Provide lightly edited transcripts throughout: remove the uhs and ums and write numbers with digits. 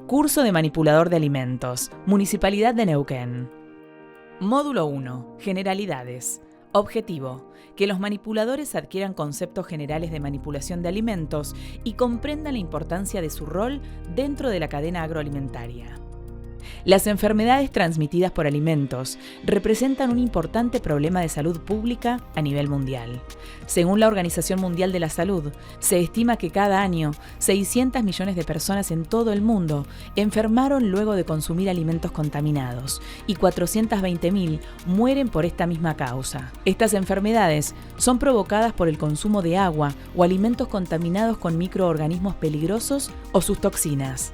Curso de manipulador de alimentos, Municipalidad de Neuquén. Módulo 1. Generalidades. Objetivo: que los manipuladores adquieran conceptos generales de manipulación de alimentos y comprendan la importancia de su rol dentro de la cadena agroalimentaria. Las enfermedades transmitidas por alimentos representan un importante problema de salud pública a nivel mundial. Según la Organización Mundial de la Salud, se estima que cada año 600 millones de personas en todo el mundo enfermaron luego de consumir alimentos contaminados y 420.000 mueren por esta misma causa. Estas enfermedades son provocadas por el consumo de agua o alimentos contaminados con microorganismos peligrosos o sus toxinas.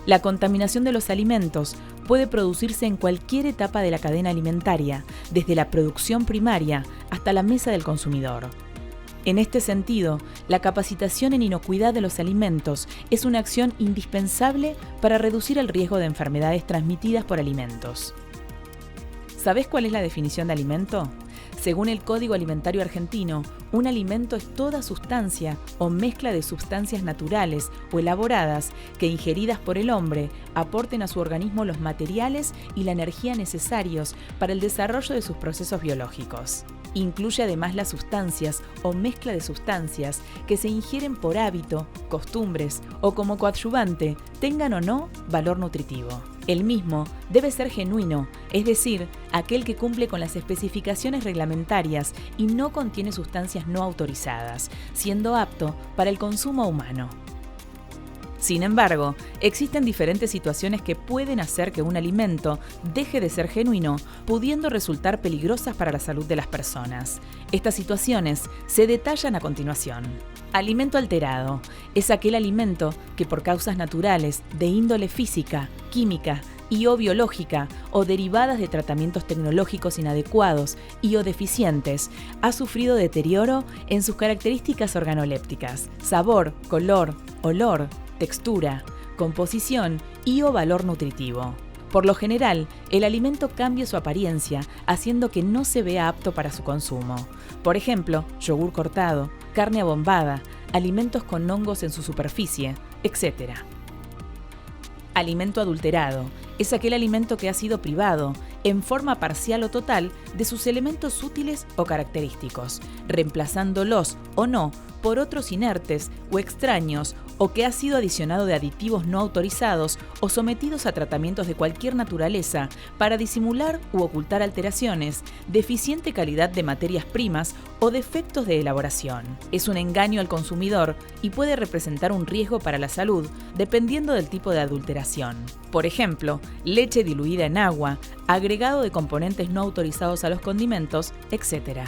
La contaminación de los alimentos puede producirse en cualquier etapa de la cadena alimentaria, desde la producción primaria hasta la mesa del consumidor. En este sentido, la capacitación en inocuidad de los alimentos es una acción indispensable para reducir el riesgo de enfermedades transmitidas por alimentos. ¿Sabés cuál es la definición de alimento? Según el Código Alimentario Argentino, un alimento es toda sustancia o mezcla de sustancias naturales o elaboradas que, ingeridas por el hombre, aporten a su organismo los materiales y la energía necesarios para el desarrollo de sus procesos biológicos. Incluye además las sustancias o mezcla de sustancias que se ingieren por hábito, costumbres o como coadyuvante, tengan o no valor nutritivo. El mismo debe ser genuino, es decir, aquel que cumple con las especificaciones reglamentarias y no contiene sustancias no autorizadas, siendo apto para el consumo humano. Sin embargo, existen diferentes situaciones que pueden hacer que un alimento deje de ser genuino, pudiendo resultar peligrosas para la salud de las personas. Estas situaciones se detallan a continuación. Alimento alterado es aquel alimento que por causas naturales de índole física, química y o biológica o derivadas de tratamientos tecnológicos inadecuados y o deficientes ha sufrido deterioro en sus características organolépticas, sabor, color, olor, textura, composición y o valor nutritivo. Por lo general, el alimento cambia su apariencia, haciendo que no se vea apto para su consumo. Por ejemplo, yogur cortado, carne abombada, alimentos con hongos en su superficie, etc. Alimento adulterado es aquel alimento que ha sido privado, en forma parcial o total, de sus elementos útiles o característicos, reemplazándolos o no por otros inertes o extraños, o que ha sido adicionado de aditivos no autorizados o sometidos a tratamientos de cualquier naturaleza para disimular u ocultar alteraciones, deficiente calidad de materias primas o defectos de elaboración. Es un engaño al consumidor y puede representar un riesgo para la salud dependiendo del tipo de adulteración. Por ejemplo, leche diluida en agua, agregado de componentes no autorizados a los condimentos, etc.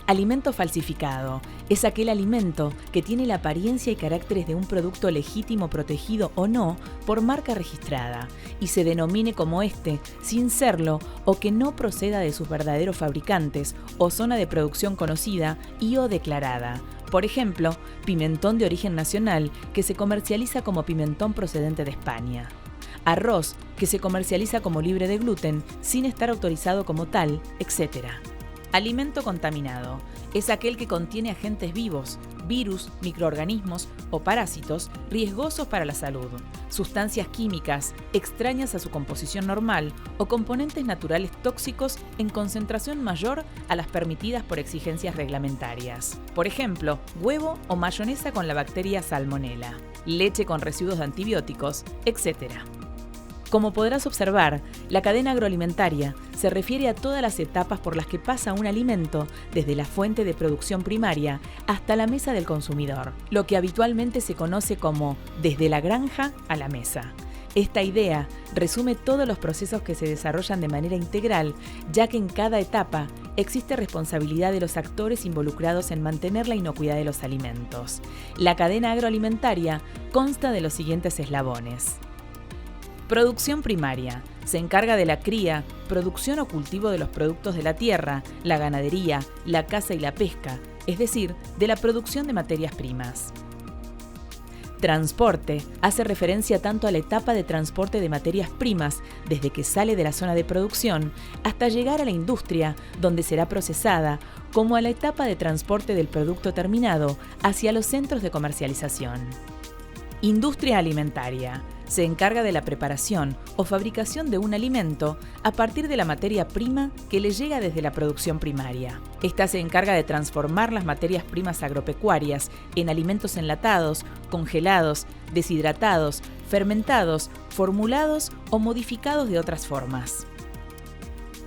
Alimento falsificado es aquel alimento que tiene la apariencia y caracteres de un producto legítimo protegido o no por marca registrada y se denomine como este sin serlo o que no proceda de sus verdaderos fabricantes o zona de producción conocida y o declarada. Por ejemplo, pimentón de origen nacional que se comercializa como pimentón procedente de España. Arroz que se comercializa como libre de gluten sin estar autorizado como tal, etc. Alimento contaminado es aquel que contiene agentes vivos, virus, microorganismos o parásitos riesgosos para la salud, sustancias químicas extrañas a su composición normal o componentes naturales tóxicos en concentración mayor a las permitidas por exigencias reglamentarias. Por ejemplo, huevo o mayonesa con la bacteria Salmonella, leche con residuos de antibióticos, etc. Como podrás observar, la cadena agroalimentaria se refiere a todas las etapas por las que pasa un alimento, desde la fuente de producción primaria hasta la mesa del consumidor, lo que habitualmente se conoce como desde la granja a la mesa. Esta idea resume todos los procesos que se desarrollan de manera integral, ya que en cada etapa existe responsabilidad de los actores involucrados en mantener la inocuidad de los alimentos. La cadena agroalimentaria consta de los siguientes eslabones. Producción primaria. Se encarga de la cría, producción o cultivo de los productos de la tierra, la ganadería, la caza y la pesca, es decir, de la producción de materias primas. Transporte. Hace referencia tanto a la etapa de transporte de materias primas, desde que sale de la zona de producción hasta llegar a la industria, donde será procesada, como a la etapa de transporte del producto terminado hacia los centros de comercialización. Industria alimentaria. Se encarga de la preparación o fabricación de un alimento a partir de la materia prima que le llega desde la producción primaria. Esta se encarga de transformar las materias primas agropecuarias en alimentos enlatados, congelados, deshidratados, fermentados, formulados o modificados de otras formas.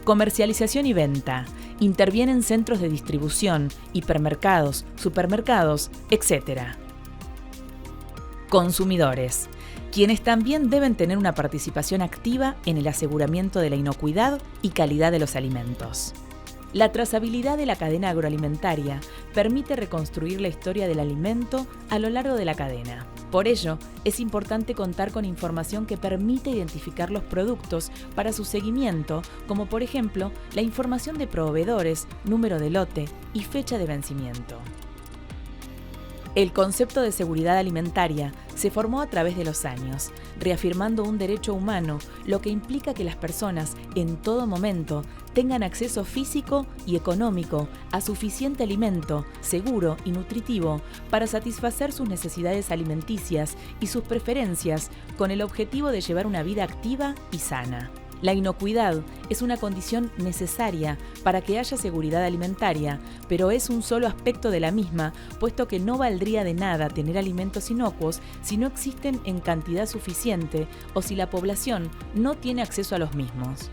Comercialización y venta. Intervienen centros de distribución, hipermercados, supermercados, etc. Consumidores, quienes también deben tener una participación activa en el aseguramiento de la inocuidad y calidad de los alimentos. La trazabilidad de la cadena agroalimentaria permite reconstruir la historia del alimento a lo largo de la cadena. Por ello, es importante contar con información que permite identificar los productos para su seguimiento, como por ejemplo la información de proveedores, número de lote y fecha de vencimiento. El concepto de seguridad alimentaria se formó a través de los años, reafirmando un derecho humano, lo que implica que las personas, en todo momento, tengan acceso físico y económico a suficiente alimento, seguro y nutritivo, para satisfacer sus necesidades alimenticias y sus preferencias, con el objetivo de llevar una vida activa y sana. La inocuidad es una condición necesaria para que haya seguridad alimentaria, pero es un solo aspecto de la misma, puesto que no valdría de nada tener alimentos inocuos si no existen en cantidad suficiente o si la población no tiene acceso a los mismos.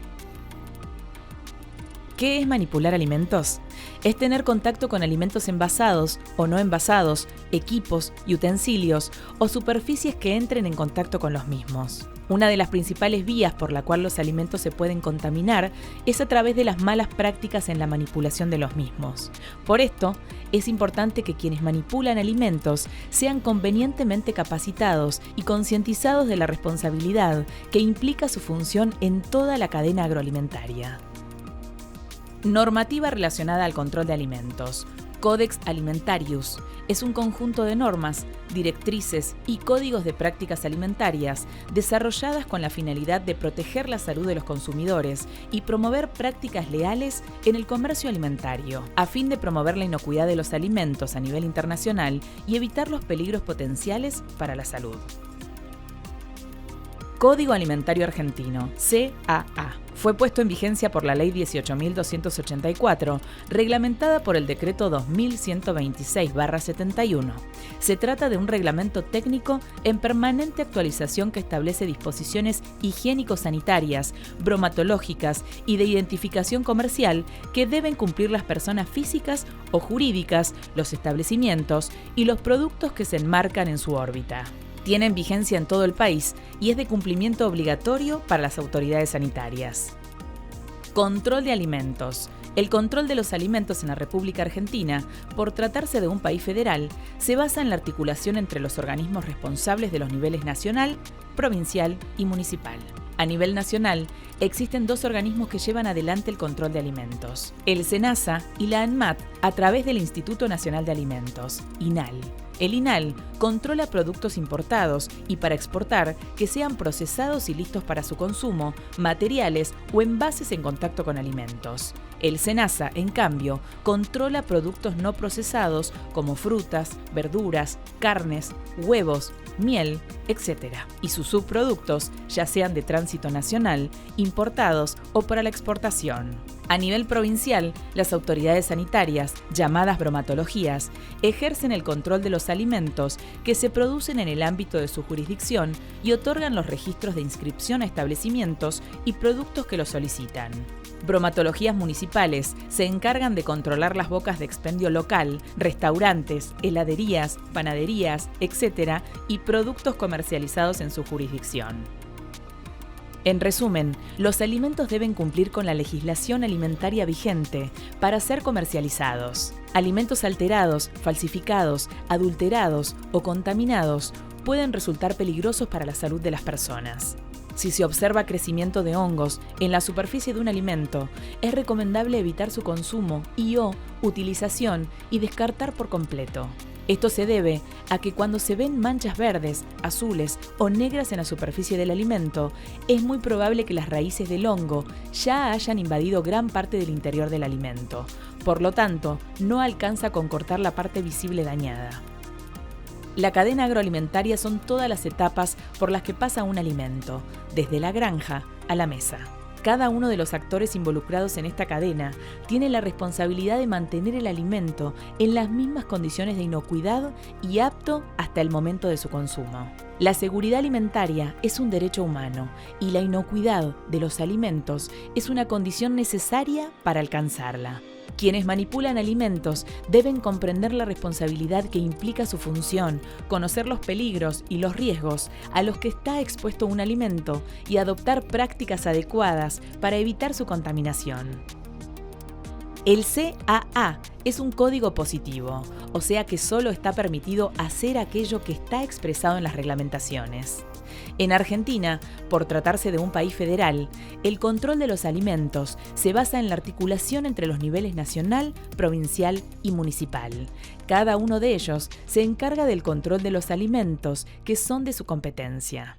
¿Qué es manipular alimentos? Es tener contacto con alimentos envasados o no envasados, equipos y utensilios o superficies que entren en contacto con los mismos. Una de las principales vías por la cual los alimentos se pueden contaminar es a través de las malas prácticas en la manipulación de los mismos. Por esto, es importante que quienes manipulan alimentos sean convenientemente capacitados y concientizados de la responsabilidad que implica su función en toda la cadena agroalimentaria. Normativa relacionada al control de alimentos. Codex Alimentarius es un conjunto de normas, directrices y códigos de prácticas alimentarias desarrolladas con la finalidad de proteger la salud de los consumidores y promover prácticas leales en el comercio alimentario, a fin de promover la inocuidad de los alimentos a nivel internacional y evitar los peligros potenciales para la salud. Código Alimentario Argentino, CAA. Fue puesto en vigencia por la Ley 18.284, reglamentada por el Decreto 2126/71. Se trata de un reglamento técnico en permanente actualización que establece disposiciones higiénico-sanitarias, bromatológicas y de identificación comercial que deben cumplir las personas físicas o jurídicas, los establecimientos y los productos que se enmarcan en su órbita. Tienen vigencia en todo el país y es de cumplimiento obligatorio para las autoridades sanitarias. Control de alimentos. El control de los alimentos en la República Argentina, por tratarse de un país federal, se basa en la articulación entre los organismos responsables de los niveles nacional, provincial y municipal. A nivel nacional, existen dos organismos que llevan adelante el control de alimentos: el SENASA y la ANMAT, a través del Instituto Nacional de Alimentos, INAL. El INAL controla productos importados y para exportar que sean procesados y listos para su consumo, materiales o envases en contacto con alimentos. El SENASA, en cambio, controla productos no procesados como frutas, verduras, carnes, huevos, miel, etc. y sus subproductos, ya sean de tránsito nacional, importados o para la exportación. A nivel provincial, las autoridades sanitarias, llamadas bromatologías, ejercen el control de los alimentos que se producen en el ámbito de su jurisdicción y otorgan los registros de inscripción a establecimientos y productos que lo solicitan. Bromatologías municipales se encargan de controlar las bocas de expendio local, restaurantes, heladerías, panaderías, etc. y productos comercializados en su jurisdicción. En resumen, los alimentos deben cumplir con la legislación alimentaria vigente para ser comercializados. Alimentos alterados, falsificados, adulterados o contaminados pueden resultar peligrosos para la salud de las personas. Si se observa crecimiento de hongos en la superficie de un alimento, es recomendable evitar su consumo y/o utilización y descartar por completo. Esto se debe a que cuando se ven manchas verdes, azules o negras en la superficie del alimento, es muy probable que las raíces del hongo ya hayan invadido gran parte del interior del alimento. Por lo tanto, no alcanza con cortar la parte visible dañada. La cadena agroalimentaria son todas las etapas por las que pasa un alimento, desde la granja a la mesa. Cada uno de los actores involucrados en esta cadena tiene la responsabilidad de mantener el alimento en las mismas condiciones de inocuidad y apto hasta el momento de su consumo. La seguridad alimentaria es un derecho humano y la inocuidad de los alimentos es una condición necesaria para alcanzarla. Quienes manipulan alimentos deben comprender la responsabilidad que implica su función, conocer los peligros y los riesgos a los que está expuesto un alimento y adoptar prácticas adecuadas para evitar su contaminación. El CAA es un código positivo, o sea que solo está permitido hacer aquello que está expresado en las reglamentaciones. En Argentina, por tratarse de un país federal, el control de los alimentos se basa en la articulación entre los niveles nacional, provincial y municipal. Cada uno de ellos se encarga del control de los alimentos que son de su competencia.